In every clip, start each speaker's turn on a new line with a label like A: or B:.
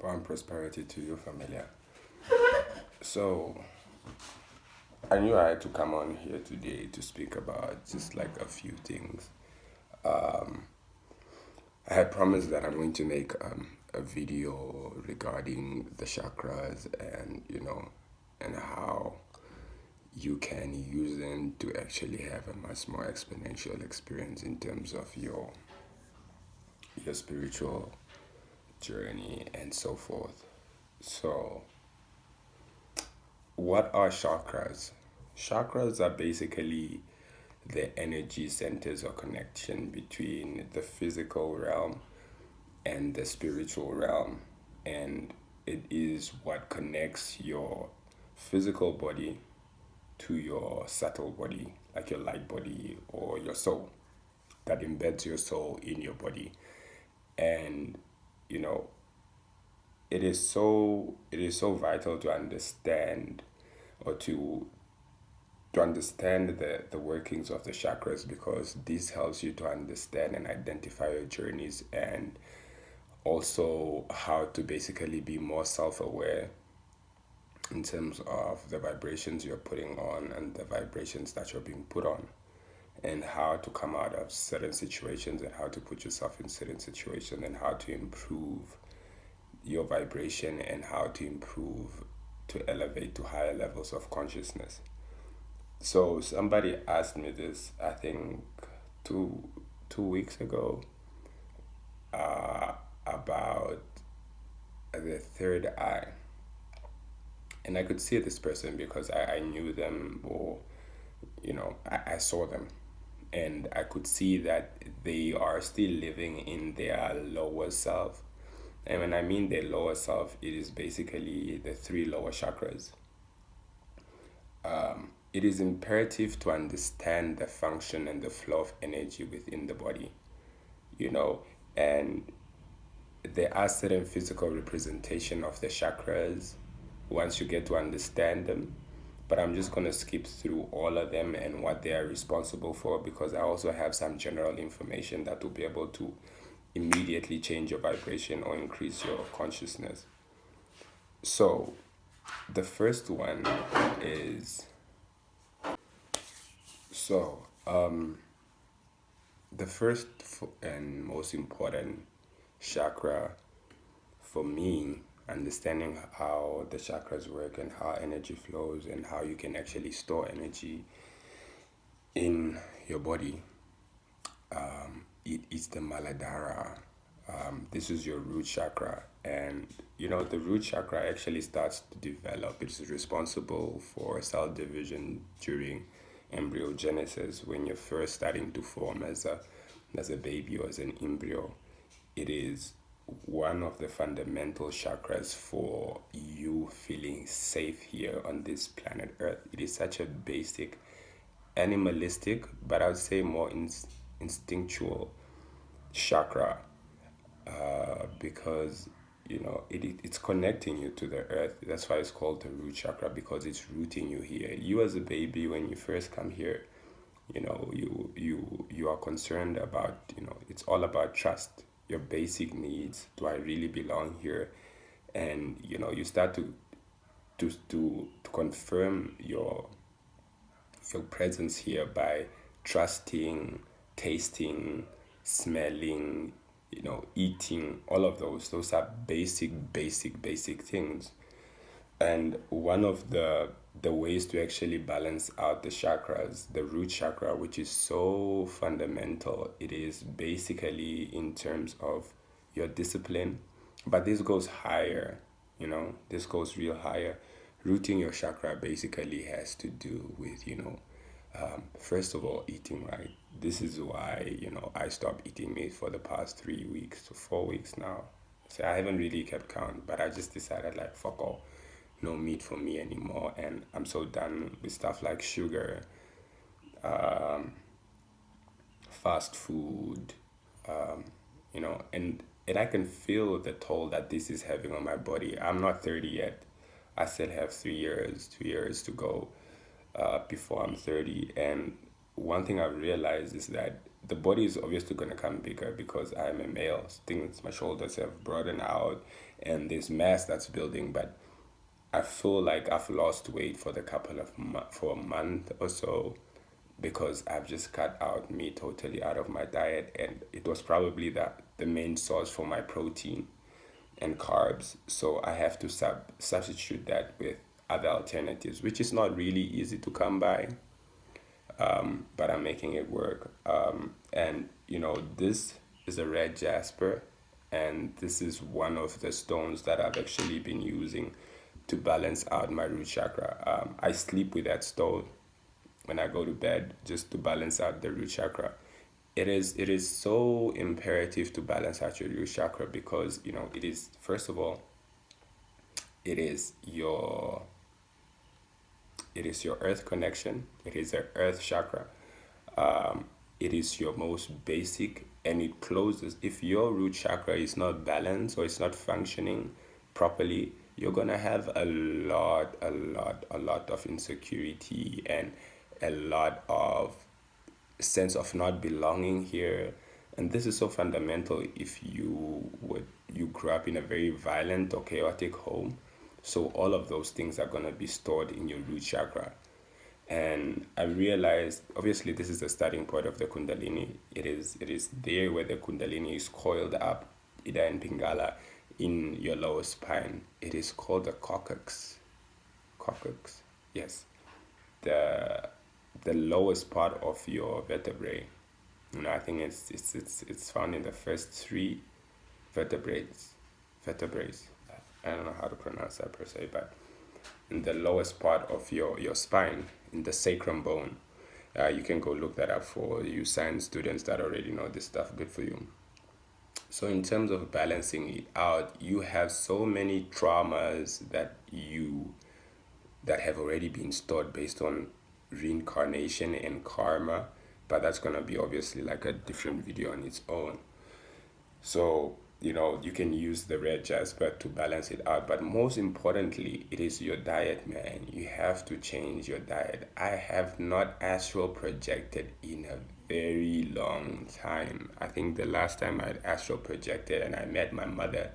A: and prosperity to you, familiar. So, I knew I had to come on here today to speak about just like a few things. Um, I had promised that I'm going to make a video regarding the chakras and, and how you can use them to actually have a much more exponential experience in terms of your spiritual journey and so forth. So, what are chakras? Chakras are basically the energy centers or connection between the physical realm and the spiritual realm. And it is what connects your physical body to your subtle body, like your light body or your soul, that embeds your soul in your body. And, you know, it is so vital to understand or to understand the workings of the chakras, because this helps you to understand and identify your journeys, and also how to basically be more self-aware in terms of the vibrations you're putting on and the vibrations that you're being put on, and how to come out of certain situations and how to put yourself in certain situations and how to improve your vibration and how to improve to elevate to higher levels of consciousness. So somebody asked me this, I think two 2 weeks ago, uh, about the third eye, and I could see this person because I knew them, or I saw them, and I could see that they are still living in their lower self. And when I mean their lower self, it is basically the three lower chakras. It is imperative to understand the function and the flow of energy within the body, you know, and there are certain physical representation of the chakras once you get to understand them. But I'm just going to skip through all of them and what they are responsible for, because I also have some general information that will be able to immediately change your vibration or increase your consciousness. So, the first one is so the first and most important chakra for me, understanding how the chakras work and how energy flows and how you can actually store energy in your body, it is the Maladhara. This is your root chakra, and the root chakra actually starts to develop. It's responsible for cell division during embryogenesis, when you're first starting to form as a baby or as an embryo. It is one of the fundamental chakras for you feeling safe here on this planet Earth. It is such a basic, animalistic, but I would say more instinctual chakra, because it's connecting you to the earth. That's why it's called the root chakra, because it's rooting you here. You as a baby, when you first come here, you are concerned about, it's all about trust, your basic needs. Do I really belong here? And you start to confirm your presence here by trusting, tasting, smelling, eating. All of those are basic things. And one of the ways to actually balance out the chakras, the root chakra, which is so fundamental, it is basically in terms of your discipline. But this goes higher, this goes real higher. Rooting your chakra basically has to do with, first of all, eating right. This is why, I stopped eating meat for the past 3 weeks to 4 weeks now. So I haven't really kept count, but I just decided, like, fuck all, no meat for me anymore. And I'm so done with stuff like sugar, um, fast food, and I can feel the toll that this is having on my body. I'm not 30 yet. I still have 3 years, 2 years to go before I'm 30. And one thing I've realized is that the body is obviously going to come bigger because I'm a male. Things, my shoulders have broadened out, and there's mass that's building. But I feel like I've lost weight for the for a month or so because I've just cut out meat totally out of my diet, and it was probably the main source for my protein and carbs. So I have to substitute that with other alternatives, which is not really easy to come by, but I'm making it work. And this is a red jasper, and this is one of the stones that I've actually been using to balance out my root chakra. I sleep with that stone when I go to bed just to balance out the root chakra. It is so imperative to balance out your root chakra because it is, first of all, it is your earth connection. It is the earth chakra. It is your most basic, and it closes. If your root chakra is not balanced or it's not functioning properly, you're gonna have a lot of insecurity and a lot of sense of not belonging here. And this is so fundamental if you grew up in a very violent or chaotic home. So all of those things are going to be stored in your root chakra. And I realized, obviously, this is the starting point of the Kundalini. It is there where the Kundalini is coiled up, either in Pingala, in your lower spine. It is called the coccyx. Coccyx, yes. The lowest part of your vertebrae. I think it's found in the first three vertebrae. Vertebrae. I don't know how to pronounce that per se, but in the lowest part of your spine, in the sacrum bone. You can go look that up for you science students that already know this stuff. Good for you. So in terms of balancing it out, you have so many traumas that have already been stored based on reincarnation and karma, but that's gonna be obviously like a different video on its own. So you can use the red jasper to balance it out, but most importantly, it is your diet, man. You have to change your diet. I have not astral projected in a very long time. I think the last time I had astral projected and I met my mother,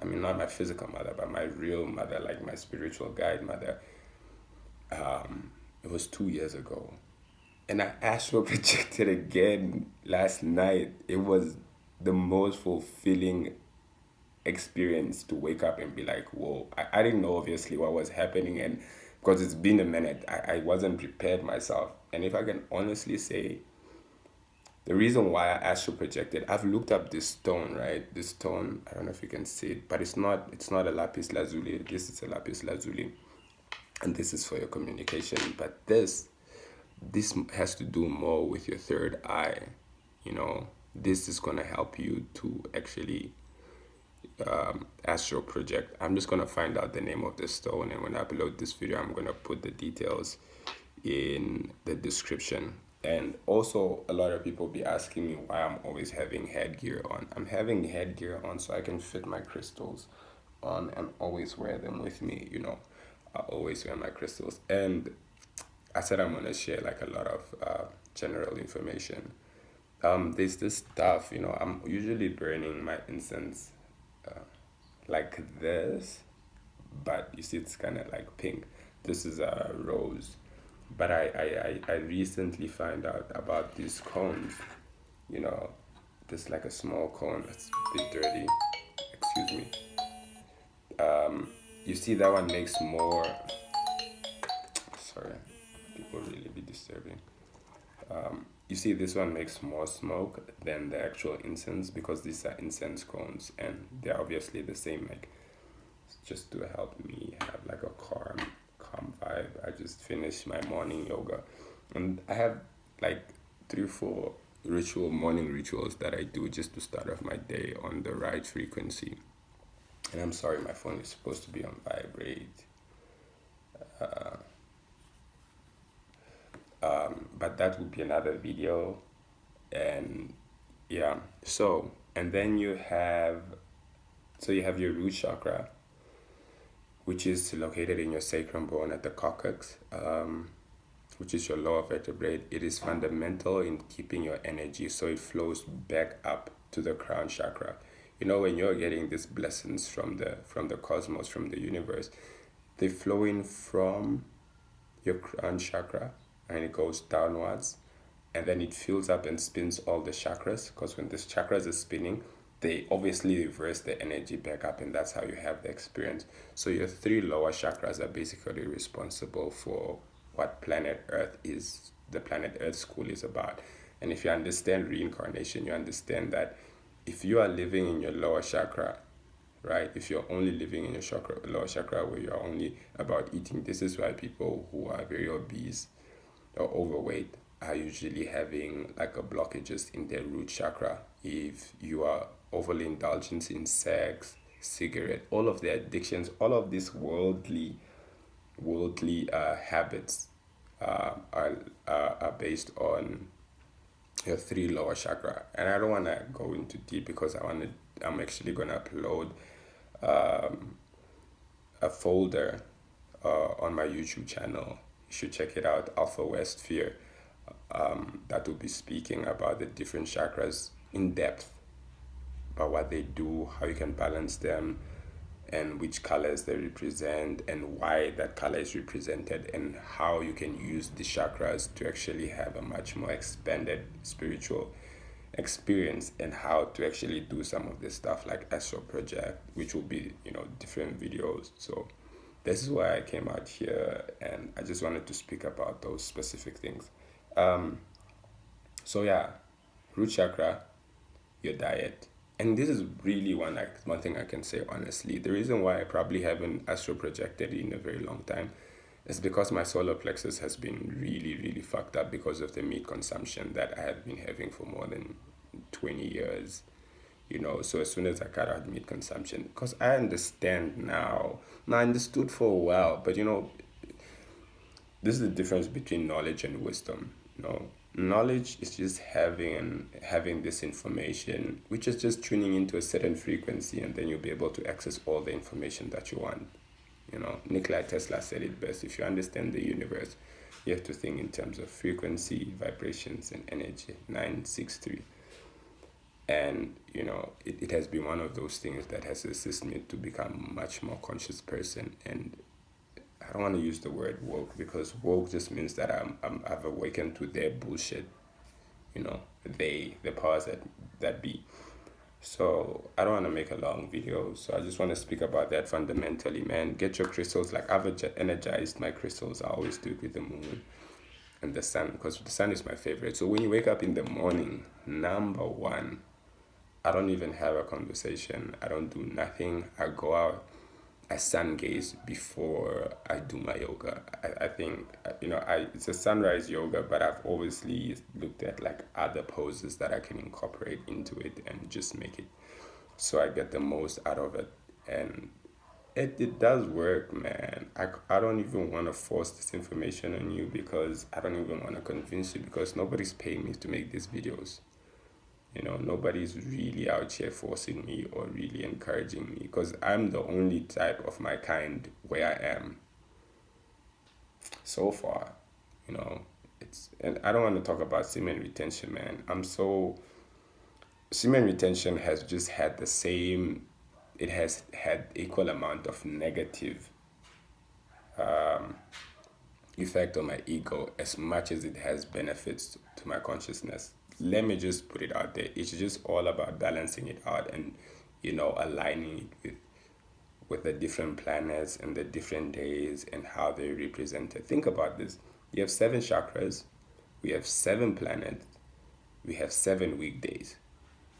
A: I mean, not my physical mother, but my real mother, like my spiritual guide mother, it was 2 years ago. And I astral projected again last night. It was the most fulfilling experience to wake up and be like, whoa. I didn't know obviously what was happening, and because it's been a minute, I wasn't prepared myself. And if I can honestly say, the reason why I astral projected, I've looked up this stone, right? This stone, I don't know if you can see it, but it's not a lapis lazuli. This is a lapis lazuli, and this is for your communication. But this has to do more with your third eye. This is gonna help you to actually astral project. I'm just gonna find out the name of the stone, and when I upload this video, I'm gonna put the details in the description. And also, a lot of people be asking me why I'm always having headgear on. I'm having headgear on so I can fit my crystals on and always wear them with me. I always wear my crystals. And I said I'm gonna share like a lot of general information. There's this stuff, I'm usually burning my incense like this, but you see it's kind of like pink. This is a rose. But I recently found out about these cones. This like a small cone that's a bit dirty. Excuse me. You see that one makes more. Sorry, people really be disturbing. You see this one makes more smoke than the actual incense because these are incense cones and they're obviously the same. Like, just to help me have like a calm vibe. I just finished my morning yoga, and I have like 3 or 4 morning rituals that I do just to start off my day on the right frequency. And I'm sorry, my phone is supposed to be on vibrate. But that would be another video. And yeah, and then you have your root chakra, which is located in your sacrum bone at the coccyx. which is your lower vertebrae, it is fundamental in keeping your energy so it flows back up to the crown chakra. You know, when you're getting these blessings from the cosmos, from the universe, they flow in from your crown chakra and it goes downwards, and then it fills up and spins all the chakras, because when this chakras is spinning, they obviously reverse the energy back up, and that's how you have the experience. So your three lower chakras are basically responsible for what planet Earth is, the planet Earth school is about. And if you understand reincarnation, you understand that if you are living in your lower chakra, right? If you're only living in your chakra, lower chakra, where you're only about eating, this is why people who are very obese or overweight are usually having like a blockages in their root chakra. If you are overly indulgent in sex, cigarette, all of the addictions, all of these worldly habits are based on your three lower chakra. And I don't want to go into deep because I'm actually going to upload a folder on my YouTube channel. You should check it out, Alpha West Fear. That will be speaking about the different chakras in depth, about what they do, how you can balance them, and which colors they represent, and why that color is represented, and how you can use the chakras to actually have a much more expanded spiritual experience, and how to actually do some of this stuff like astral project, which will be, you know, different videos. So this is why I came out here, and I just wanted to speak about those specific things. So yeah, root chakra, your diet. And this is really one thing I can say honestly. The reason why I probably haven't astral projected in a very long time is because my solar plexus has been really fucked up because of the meat consumption that I have been having for more than 20 years. You know, so as soon as I cut out meat consumption, because I understand now. Now, I understood for a while, but you know, this is the difference between knowledge and wisdom. You know, knowledge is just having this information, which is just tuning into a certain frequency, and then you'll be able to access all the information that you want. You know, Nikola Tesla said it best: if you understand the universe, you have to think in terms of frequency, vibrations, and energy. 963. And you know, it has been one of those things that has assisted me to become a much more conscious person. And I don't want to use the word woke, because woke just means that I've awakened to their bullshit, you know, the powers that be. So I don't want to make a long video, so I just want to speak about that fundamentally, man. Get your crystals. Like, I've energized my crystals. I always do it with the moon and the sun, because the sun is my favorite. So when you wake up in the morning, number one, I don't even have a conversation. I don't do nothing. I go out, I sun gaze before I do my yoga. I think, you know, it's a sunrise yoga, but I've obviously looked at like other poses that I can incorporate into it and just make it so I get the most out of it. And it does work, man. I don't even want to force this information on you, because I don't even want to convince you, because nobody's paying me to make these videos. You know, nobody's really out here forcing me or really encouraging me, because I'm the only type of my kind where I am so far. You know, and I don't want to talk about semen retention, man. Semen retention has just had it has had equal amount of negative effect on my ego as much as it has benefits to my consciousness. Let me just put it out there. It's just all about balancing it out, and, you know, aligning it with the different planets and the different days and how they're represented. Think about this. You have 7 chakras, we have 7 planets, we have 7 weekdays.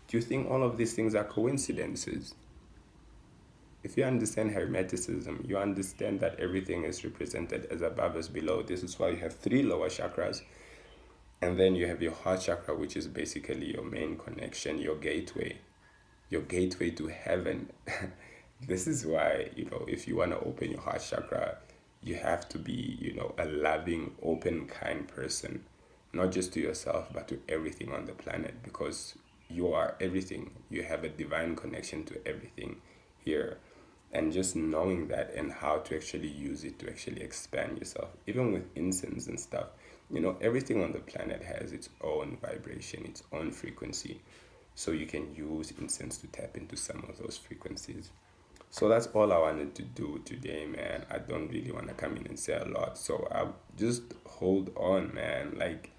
A: Do you think all of these things are coincidences? If you understand Hermeticism, you understand that everything is represented as above as below. This is why you have 3 lower chakras, and then you have your heart chakra, which is basically your main connection, your gateway to heaven. This is why, you know, if you want to open your heart chakra, you have to be, you know, a loving, open, kind person, not just to yourself, but to everything on the planet, because you are everything. You have a divine connection to everything here. And just knowing that and how to actually use it to actually expand yourself, even with incense and stuff. Everything on the planet has its own vibration, its own frequency. So you can use incense to tap into some of those frequencies. So that's all I wanted to do today, man. I don't really want to come in and say a lot. So I just hold on, man. Like,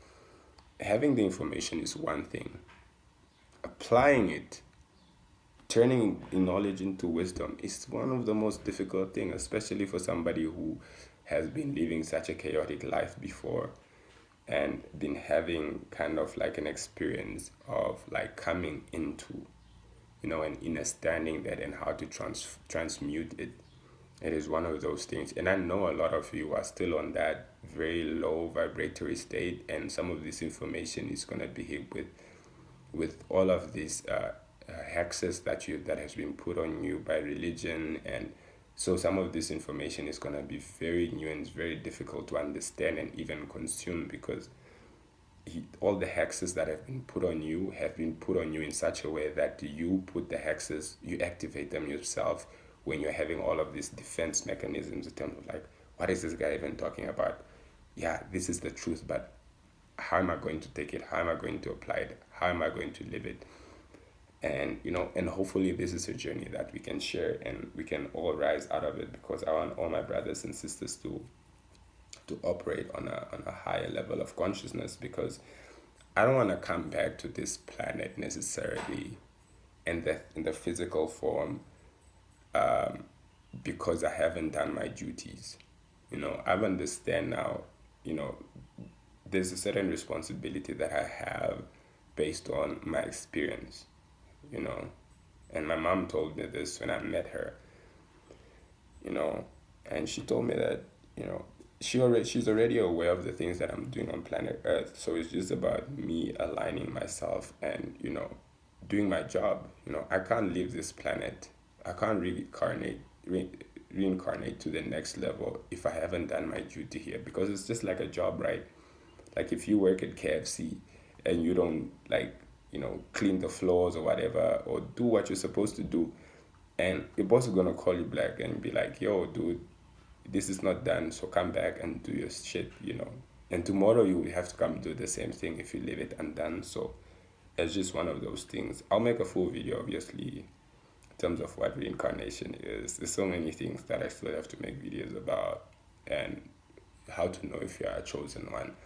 A: having the information is one thing, applying it, turning knowledge into wisdom is one of the most difficult things, especially for somebody who has been living such a chaotic life before and been having kind of like an experience of like coming into, and understanding that and how to transmute it. It is one of those things. And I know a lot of you are still on that very low vibratory state, and some of this information is going to be hit with all of these hexes that has been put on you by religion. And so some of this information is going to be very new and it's very difficult to understand and even consume, because all the hexes that have been put on you in such a way that you put the hexes, you activate them yourself when you're having all of these defense mechanisms in terms of like, what is this guy even talking about? Yeah, this is the truth, but how am I going to take it? How am I going to apply it? How am I going to live it? And and hopefully this is a journey that we can share and we can all rise out of it, because I want all my brothers and sisters to operate on a higher level of consciousness, because I don't want to come back to this planet necessarily in the physical form, because I haven't done my duties. I understand now, you know, there's a certain responsibility that I have based on my experience, you know. And my mom told me this when I met her, you know, and she told me that, she's already aware of the things that I'm doing on planet Earth. So it's just about me aligning myself and, doing my job. I can't leave this planet. I can't reincarnate to the next level if I haven't done my duty here, because it's just like a job, right? Like if you work at KFC and you don't like, clean the floors or whatever, or do what you're supposed to do, and your boss is gonna call you back and be like, yo, dude, this is not done, so come back and do your shit. And tomorrow you will have to come do the same thing if you leave it undone. So it's just one of those things. I'll make a full video, obviously, in terms of what reincarnation is. There's so many things that I still have to make videos about, and how to know if you are a chosen one,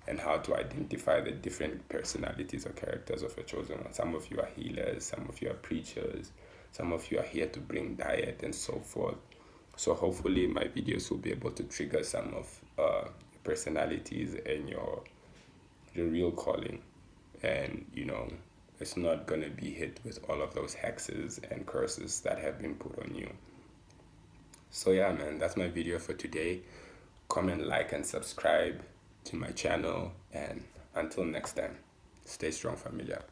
A: and how to identify the different personalities or characters of a chosen one. Some of you are healers, some of you are preachers, some of you are here to bring diet and so forth. So hopefully my videos will be able to trigger some of your personalities and your real calling. And it's not gonna be hit with all of those hexes and curses that have been put on you. So yeah, man, that's my video for today. Comment, like, and subscribe to my channel. And until next time, stay strong, familia.